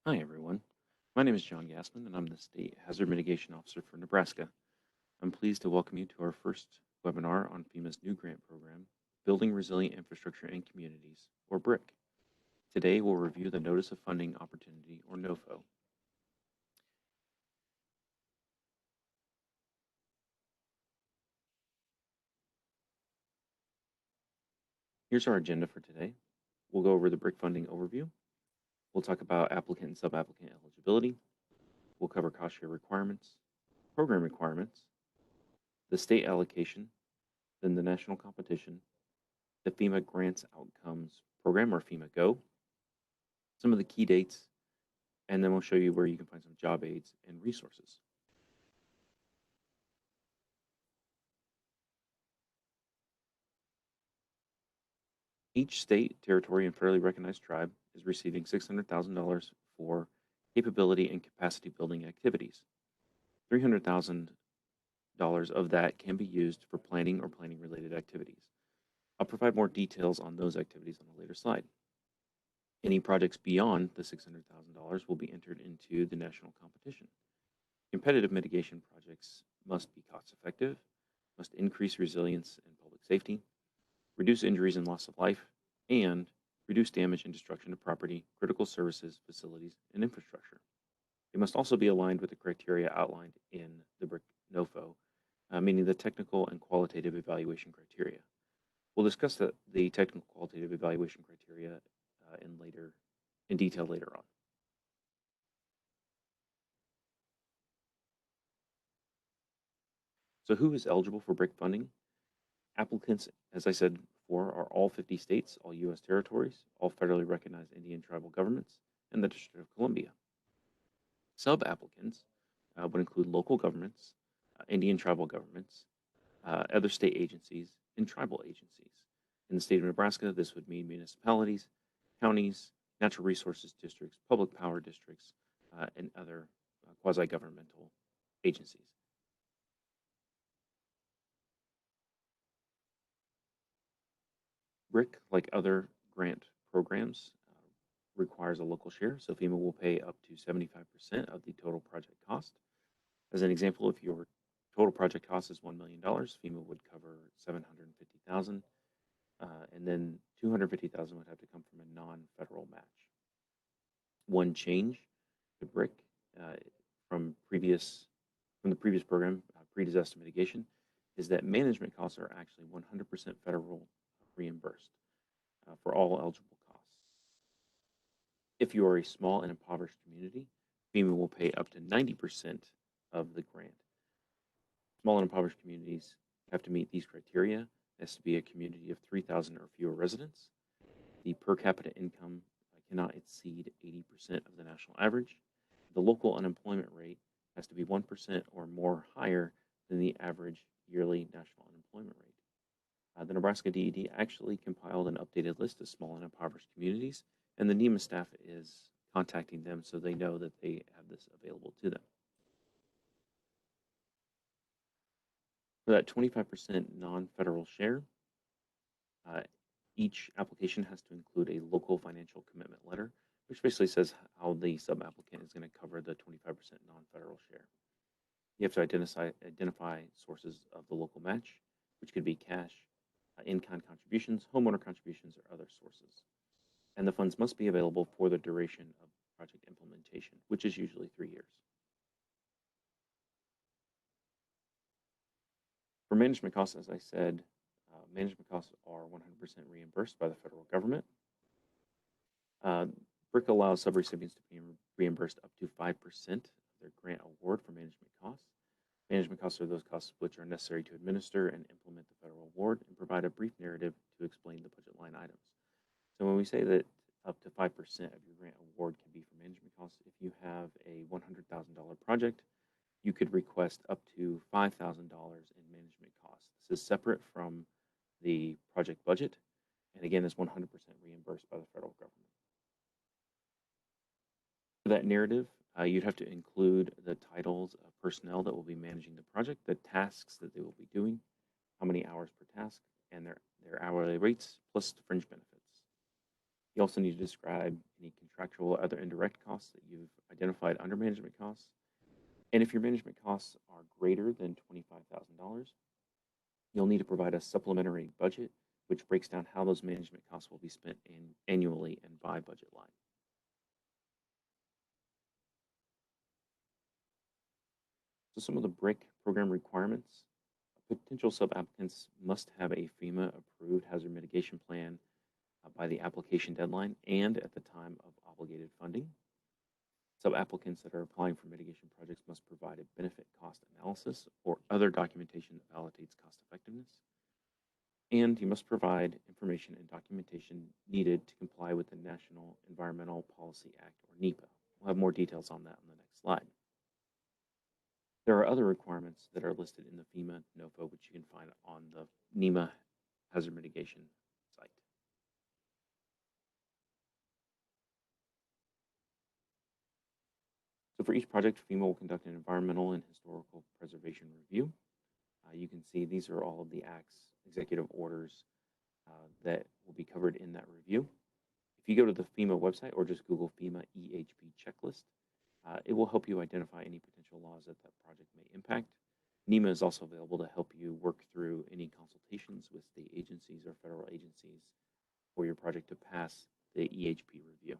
Hi, everyone. My name is John Gassman, and I'm the State Hazard Mitigation Officer for Nebraska. I'm pleased to welcome you to our first webinar on FEMA's new grant program, Building Resilient Infrastructure and Communities, or BRIC. Today, we'll review the Notice of Funding Opportunity, or NOFO. Here's our agenda for today. We'll go over the BRIC funding overview. We'll talk about applicant and sub-applicant eligibility. We'll cover cost share requirements, program requirements, the state allocation, then the national competition, the FEMA Grants Outcomes Program, or FEMA Go, some of the key dates, and then we'll show you where you can find some job aids and resources. Each state, territory, and federally recognized tribe is receiving $600,000 for capability and capacity building activities. $300,000 of that can be used for planning or planning-related activities. I'll provide more details on those activities on a later slide. Any projects beyond the $600,000 will be entered into the national competition. Competitive mitigation projects must be cost-effective, must increase resilience and public safety, reduce injuries and loss of life, and reduce damage and destruction of property, critical services, facilities, and infrastructure. They must also be aligned with the criteria outlined in the BRIC NOFO, meaning the technical and qualitative evaluation criteria. We'll discuss the technical qualitative evaluation criteria in detail later on. So who is eligible for BRIC funding? Applicants, as I said before, are all 50 states, all U.S. territories, all federally recognized Indian tribal governments, and the District of Columbia. Sub-applicants would include local governments, Indian tribal governments, other state agencies, and tribal agencies. In the state of Nebraska, this would mean municipalities, counties, natural resources districts, public power districts, and other quasi-governmental agencies. BRIC, like other grant programs, requires a local share, so FEMA will pay up to 75% of the total project cost. As an example, if your total project cost is $1 million, FEMA would cover $750,000, and then $250,000 would have to come from a non-federal match. One change to BRIC from the previous program, pre-disaster mitigation, is that management costs are actually 100% federal reimbursed for all eligible costs. If you are a small and impoverished community, FEMA will pay up to 90% of the grant. Small and impoverished communities have to meet these criteria. It has to be a community of 3,000 or fewer residents. The per capita income cannot exceed 80% of the national average. The local unemployment rate has to be 1% or more higher than the average yearly national unemployment rate. The Nebraska DED actually compiled an updated list of small and impoverished communities, and the NEMA staff is contacting them so they know that they have this available to them. For that 25% non-federal share, each application has to include a local financial commitment letter, which basically says how the sub-applicant is going to cover the 25% non-federal share. You have to identify sources of the local match, which could be cash, in-kind contributions, homeowner contributions, or other sources. And the funds must be available for the duration of project implementation, which is usually 3 years. For management costs, as I said, management costs are 100% reimbursed by the federal government. BRIC allows subrecipients to be reimbursed up to 5% of their grant award for management costs. Management costs are those costs which are necessary to administer and implement the federal award and provide a brief narrative to explain the budget line items. So when we say that up to 5% of your grant award can be for management costs, if you have a $100,000 project, you could request up to $5,000 in management costs. This is separate from the project budget, and again, is 100% reimbursed by the federal government. For that narrative, you'd have to include the titles of personnel that will be managing the project, the tasks that they will be doing, how many hours per task, and their hourly rates, plus the fringe benefits. You also need to describe any contractual or other indirect costs that you've identified under management costs. And if your management costs are greater than $25,000, you'll need to provide a supplementary budget, which breaks down how those management costs will be spent annually and by budget line. So some of the BRIC program requirements: potential sub-applicants must have a FEMA-approved hazard mitigation plan by the application deadline and at the time of obligated funding. Sub-applicants that are applying for mitigation projects must provide a benefit cost analysis or other documentation that validates cost effectiveness. And you must provide information and documentation needed to comply with the National Environmental Policy Act, or NEPA. We'll have more details on that on the next slide. There are other requirements that are listed in the FEMA NOFO, which you can find on the NEMA hazard mitigation site. So for each project, FEMA will conduct an environmental and historical preservation review. You can see these are all of the acts, executive orders that will be covered in that review. If you go to the FEMA website or just Google FEMA EHP checklist, it will help you identify any potential laws that project may impact. NEMA is also available to help you work through any consultations with state agencies or federal agencies for your project to pass the EHP review.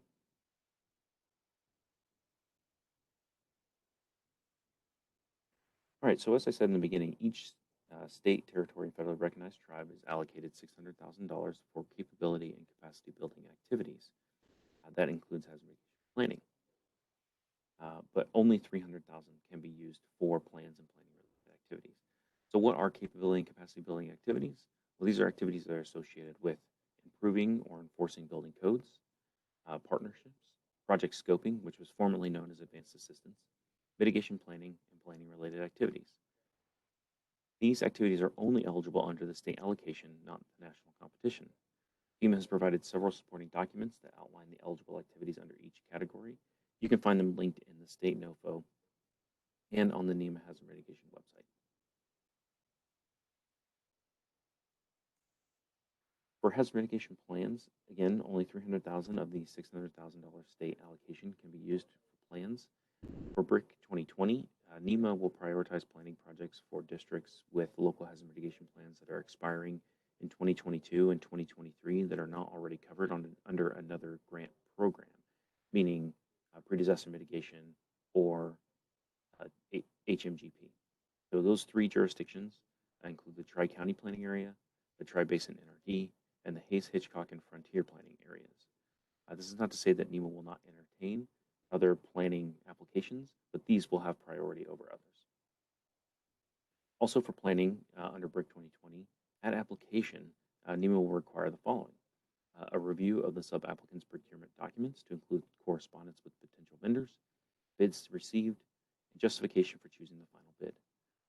All right, so as I said in the beginning, each state, territory, and federally recognized tribe is allocated $600,000 for capability and capacity building activities. That includes hazard mitigation planning. But only $300,000 can be used for plans and planning related activities. So what are capability and capacity building activities? Well, these are activities that are associated with improving or enforcing building codes, partnerships, project scoping, which was formerly known as advanced assistance, mitigation planning, and planning related activities. These activities are only eligible under the state allocation, not the national competition. FEMA has provided several supporting documents that outline the eligible activities under each category. You can find them linked in the state NOFO and on the NEMA hazard mitigation website. For hazard mitigation plans, again, only $300,000 of the $600,000 state allocation can be used for plans. For BRIC 2020, NEMA will prioritize planning projects for districts with local hazard mitigation plans that are expiring in 2022 and 2023 that are not already covered under another grant program, meaning pre-disaster mitigation or HMGP. So those three jurisdictions include the Tri-County Planning Area, the Tri-Basin NRD, and the Hayes-Hitchcock and Frontier Planning areas. This is not to say that NEMA will not entertain other planning applications, but these will have priority over others. Also for planning under BRIC 2020, at application, NEMA will require the following: a review of the sub-applicant's procurement documents to include correspondence with potential vendors, bids received, and justification for choosing the final bid.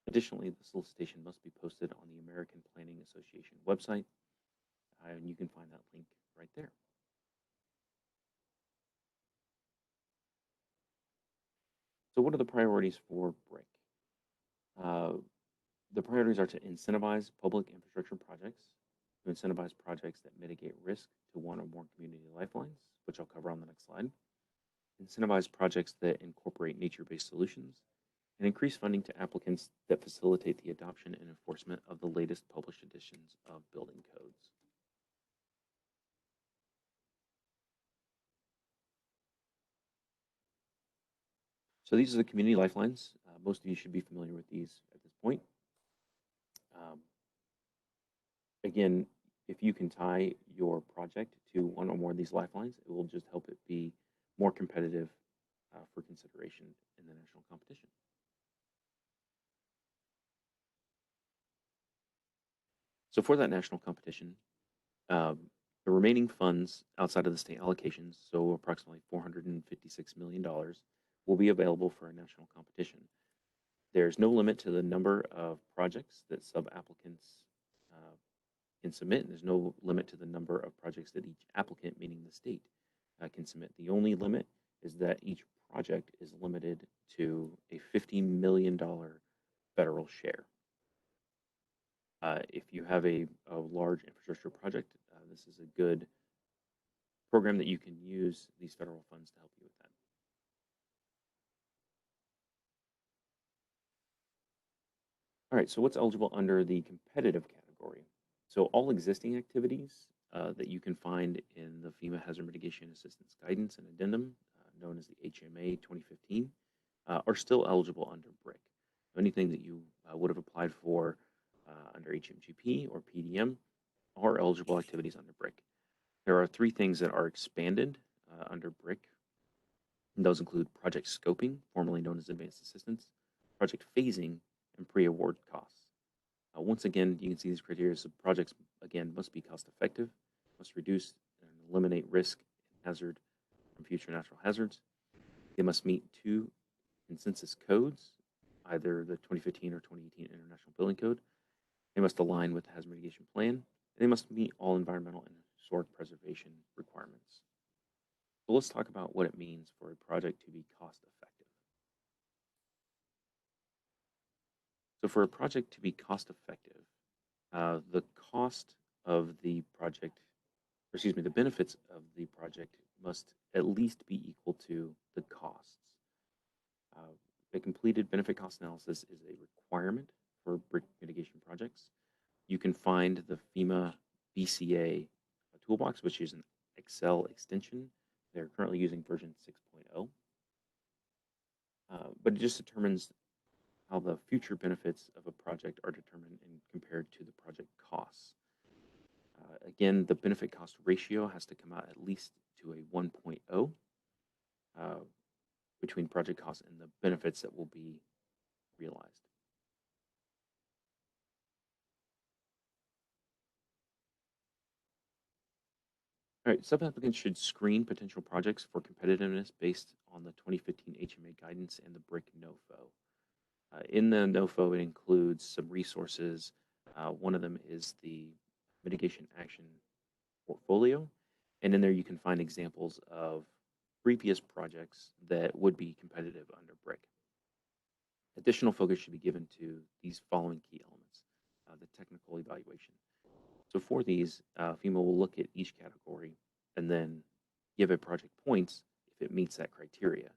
Additionally, the solicitation must be posted on the American Planning Association website, and you can find that link right there. So what are the priorities for BRIC? The priorities are to incentivize public infrastructure projects, to incentivize projects that mitigate risk to one or more community lifelines, which I'll cover on the next slide, incentivize projects that incorporate nature-based solutions, and increase funding to applicants that facilitate the adoption and enforcement of the latest published editions of building codes. So these are the community lifelines. Most of you should be familiar with these at this point. Again, if you can tie your project to one or more of these lifelines, it will just help it be more competitive for consideration in the national competition. So for that national competition, the remaining funds outside of the state allocations, so approximately $456 million, will be available for a national competition. There's no limit to the number of projects that sub-applicants can submit. There's no limit to the number of projects that each applicant, meaning the state, can submit. The only limit is that each project is limited to a $50 million federal share. If you have a large infrastructure project, this is a good program that you can use these federal funds to help you with that. All right, so what's eligible under the competitive category? So all existing activities that you can find in the FEMA Hazard Mitigation Assistance Guidance and Addendum, known as the HMA 2015, are still eligible under BRIC. Anything that you would have applied for under HMGP or PDM are eligible activities under BRIC. There are 3 things that are expanded under BRIC. And those include project scoping, formerly known as advanced assistance, project phasing, and pre-award costs. Once again, you can see these criteria. So projects, again, must be cost effective, must reduce and eliminate risk and hazard from future natural hazards. They must meet 2 consensus codes, either the 2015 or 2018 International Building Code. They must align with the Hazard Mitigation Plan. And they must meet all environmental and historic preservation requirements. So let's talk about what it means for a project to be cost effective. So for a project to be cost effective, the cost of the project, the benefits of the project must at least be equal to the costs. A completed benefit cost analysis is a requirement for BRIC mitigation projects. You can find the FEMA BCA toolbox, which is an Excel extension. They're currently using version 6.0. But it just determines how the future benefits of a project are determined and compared to the project costs. Again, the benefit cost ratio has to come out at least to a 1.0 between project costs and the benefits that will be realized. All right, sub-applicants should screen potential projects for competitiveness based on the 2015 HMA guidance and the BRIC NOFO. In the NOFO, it includes some resources. One of them is the mitigation action portfolio. And in there, you can find examples of previous projects that would be competitive under BRIC. Additional focus should be given to these following key elements, the technical evaluation. So for these, FEMA will look at each category and then give a project points if it meets that criteria.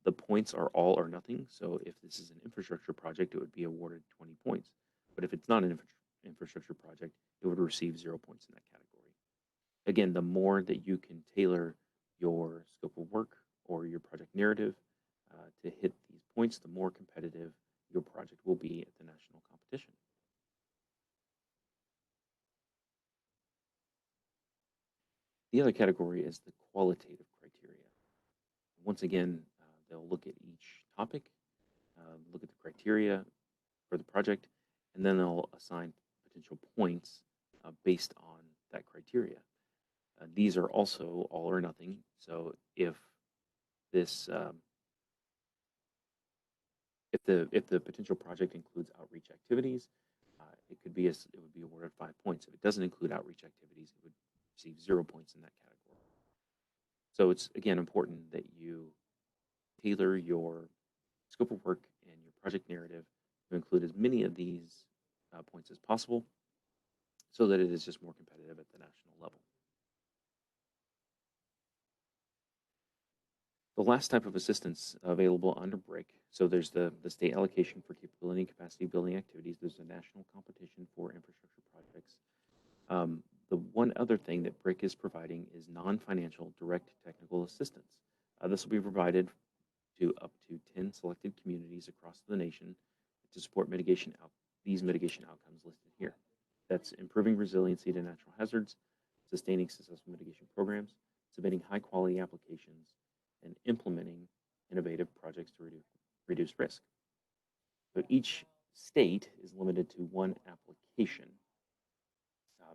The points are all or nothing. So if this is an infrastructure project, it would be awarded 20 points. But if it's not an infrastructure project, it would receive 0 points in that category. Again, the more that you can tailor your scope of work or your project narrative to hit these points, the more competitive your project will be at the national competition. The other category is the qualitative criteria. Once again, they'll look at each topic, look at the criteria for the project, and then they'll assign potential points based on that criteria. These are also all or nothing. So if this if the potential project includes outreach activities, it would be awarded 5 points. If it doesn't include outreach activities, it would receive 0 points in that category. So it's again important that you tailor your scope of work and your project narrative to include as many of these points as possible so that it is just more competitive at the national level. The last type of assistance available under BRIC, so there's the state allocation for capability and capacity building activities. There's a national competition for infrastructure projects. The one other thing that BRIC is providing is non-financial direct technical assistance. This will be provided to up to 10 selected communities across the nation to support these mitigation outcomes listed here. That's improving resiliency to natural hazards, sustaining successful mitigation programs, submitting high-quality applications, and implementing innovative projects to reduce risk. So each state is limited to one application,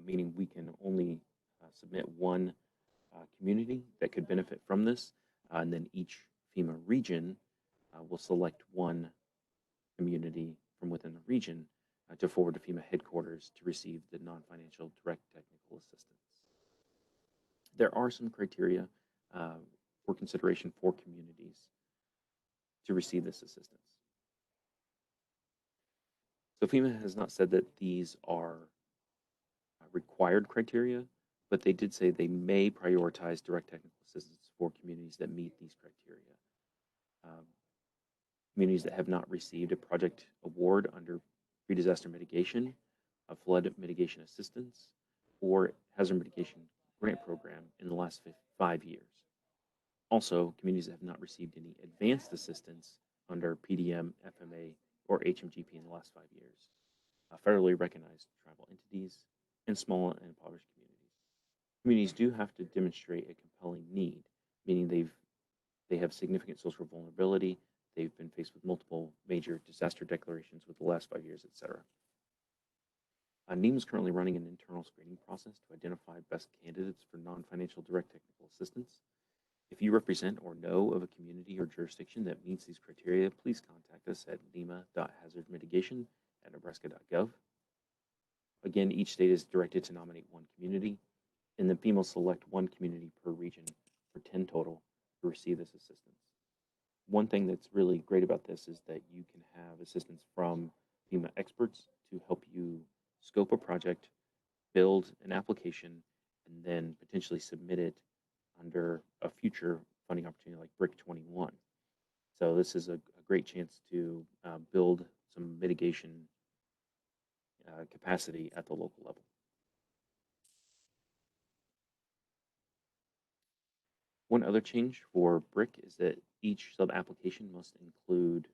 meaning we can only submit one community that could benefit from this, and then each FEMA region will select one community from within the region to forward to FEMA headquarters to receive the non-financial direct technical assistance. There are some criteria for consideration for communities to receive this assistance. So FEMA has not said that these are required criteria, but they did say they may prioritize direct technical assistance for communities that meet these criteria. Um, Communities that have not received a project award under pre-disaster mitigation, a flood mitigation assistance, or hazard mitigation grant program in the last 5 years. Also, communities that have not received any advanced assistance under PDM, FMA, or HMGP in the last 5 years. Federally recognized tribal entities, and small and impoverished communities. Communities do have to demonstrate a compelling need, meaning they have significant social vulnerability, they've been faced with multiple major disaster declarations with the last 5 years, etc. NEMA is currently running an internal screening process to identify best candidates for non-financial direct technical assistance. If you represent or know of a community or jurisdiction that meets these criteria, please contact us at nema.hazardmitigation@nebraska.gov. Again, each state is directed to nominate one community, and then FEMA will select one community per region for 10 total to receive this assistance. One thing that's really great about this is that you can have assistance from FEMA experts to help you scope a project, build an application, and then potentially submit it under a future funding opportunity like BRIC 21. So this is a great chance to build some mitigation capacity at the local level. One other change for BRIC is that each sub-application must include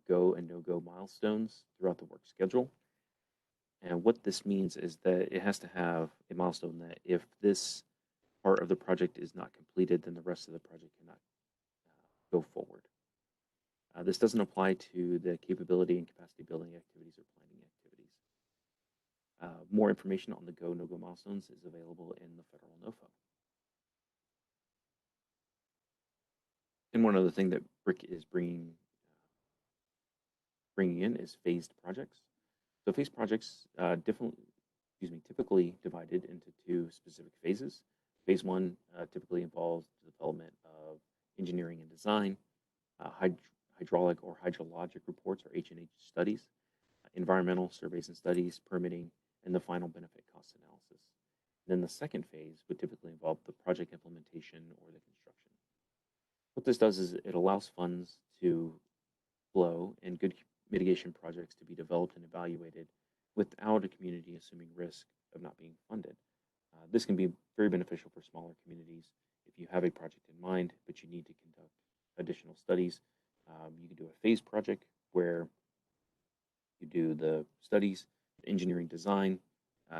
go and no-go milestones throughout the work schedule. And what this means is that it has to have a milestone that if this part of the project is not completed, then the rest of the project cannot go forward. This doesn't apply to the capability and capacity building activities or planning activities. More information on the go, no-go milestones is available in the federal NOFO. And one other thing that BRIC is bringing in is phased projects. So phased projects typically divided into 2 specific phases. Phase 1 typically involves the development of engineering and design, hydraulic or hydrologic reports or H&H studies, environmental surveys and studies, permitting, and the final benefit cost analysis. And then the second phase would typically involve the project implementation or the construction. What this does is it allows funds to flow and good mitigation projects to be developed and evaluated without a community assuming risk of not being funded. This can be very beneficial for smaller communities. If you have a project in mind, but you need to conduct additional studies, you can do a phased project where you do the studies, engineering design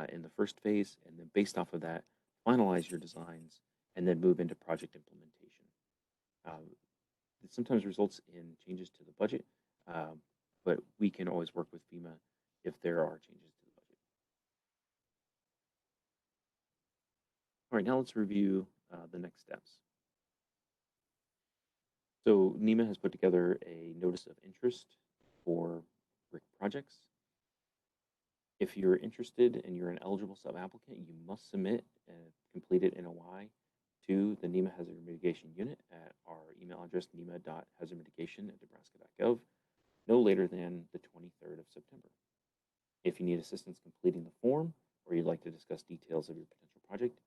in the first phase, and then based off of that, finalize your designs, and then move into project implementation. It sometimes results in changes to the budget, but we can always work with FEMA if there are changes to the budget. All right, now let's review the next steps. So NEMA has put together a notice of interest for BRIC projects. If you're interested and you're an eligible sub-applicant, you must submit a completed NOI to the NEMA Hazard Mitigation Unit at our email address, nema.hazardmitigation@nebraska.gov, no later than the 23rd of September. If you need assistance completing the form or you'd like to discuss details of your potential project,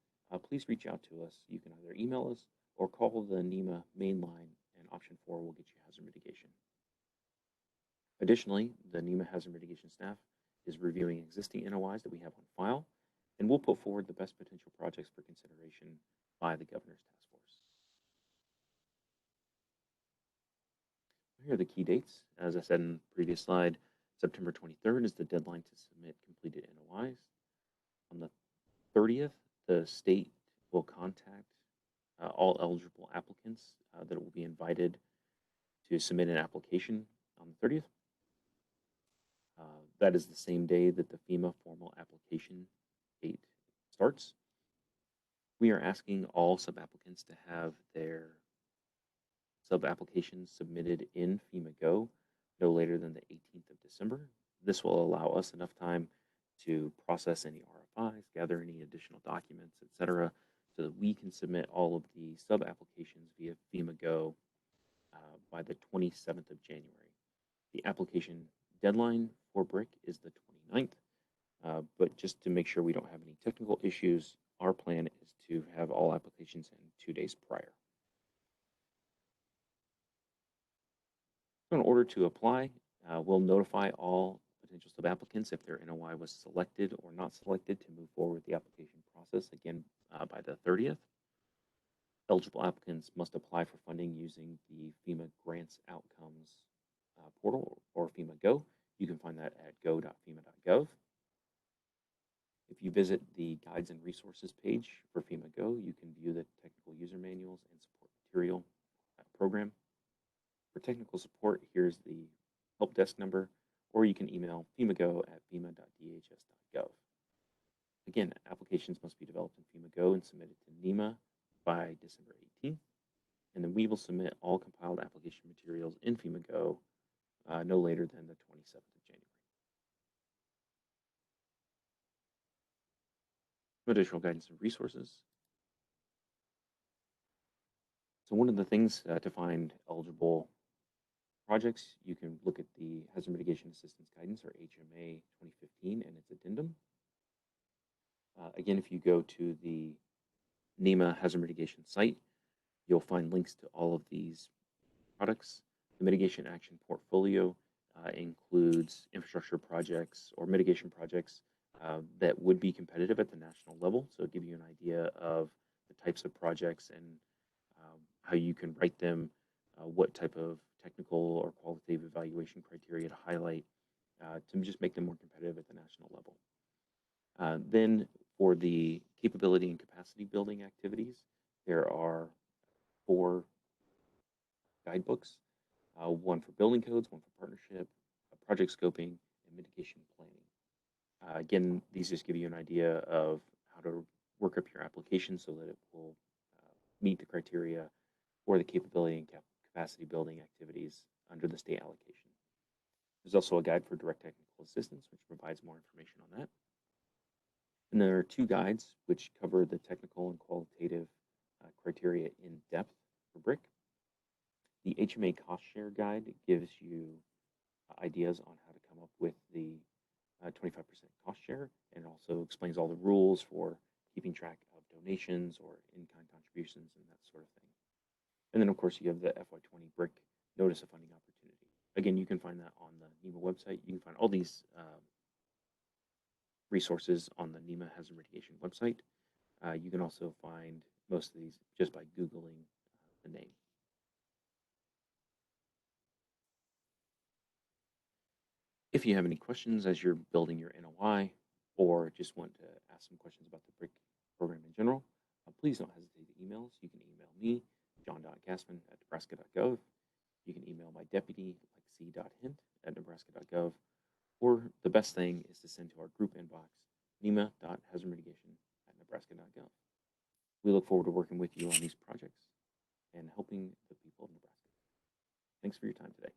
please reach out to us. You can either email us or call the NEMA main line, and option 4 will get you hazard mitigation. Additionally, the NEMA hazard mitigation staff is reviewing existing NOIs that we have on file, and we'll put forward the best potential projects for consideration by the Governor's Task Force. Here are the key dates. As I said in the previous slide, September 23rd is the deadline to submit completed NOIs. On the 30th, the state will contact all eligible applicants that will be invited to submit an application on the 30th. That is the same day that the FEMA formal application date starts. We are asking all sub-applicants to have their sub-applications submitted in FEMA Go no later than the 18th of December. This will allow us enough time to process any RFIs, gather any additional documents, etc., so that we can submit all of the sub-applications via FEMA Go by the 27th of January. The application deadline for BRIC is the 29th, but just to make sure we don't have any technical issues, our plan is to have all applications in 2 days prior. So in order to apply, we'll notify all potential sub-applicants if their NOI was selected or not selected to move forward with the application process, again, by the 30th. Eligible applicants must apply for funding using the FEMA Grants Outcomes portal or FEMA Go. You can find that at go.fema.gov. If you visit the Guides and Resources page for FEMA Go, you can view the technical user manuals and support material program. For technical support, here's the help desk number, or you can email femago@fema.dhs.gov. Again, applications must be developed in FEMA Go and submitted to NEMA by December 18th. And then we will submit all compiled application materials in FEMA Go no later than the 27th of January. Some additional guidance and resources. So one of the things to find eligible projects, you can look at the Hazard Mitigation Assistance Guidance, or HMA 2015, and its addendum. Again, if you go to the NEMA Hazard Mitigation site, you'll find links to all of these products. The mitigation action portfolio includes infrastructure projects or mitigation projects that would be competitive at the national level. So it'll give you an idea of the types of projects and how you can write them, what type of technical or qualitative evaluation criteria to highlight to just make them more competitive at the national level. Then for the capability and capacity building activities, there are 4 guidebooks, one for building codes, one for partnership, project scoping, and mitigation planning. Again, these just give you an idea of how to work up your application so that it will meet the criteria for the capability and capacity building activities under the state allocation. There's also a guide for direct technical assistance, which provides more information on that. And there are 2 guides which cover the technical and qualitative criteria in depth for BRIC. The HMA cost share guide gives you ideas on how to come up with the 25% cost share, and also explains all the rules for keeping track of donations or in-kind contributions and that sort of thing. And then, of course, you have the FY20 BRIC Notice of Funding Opportunity. Again, you can find that on the NEMA website. You can find all these resources on the NEMA Hazard Mitigation website. You can also find most of these just by Googling the name. If you have any questions as you're building your NOI, or just want to ask some questions about the BRIC program in general, please don't hesitate to email us. You can email me, john.gassman@nebraska.gov. You can email my deputy, c.hint@nebraska.gov. Or the best thing is to send to our group inbox, nema.hazardmitigation@nebraska.gov. We look forward to working with you on these projects and helping the people of Nebraska. Thanks for your time today.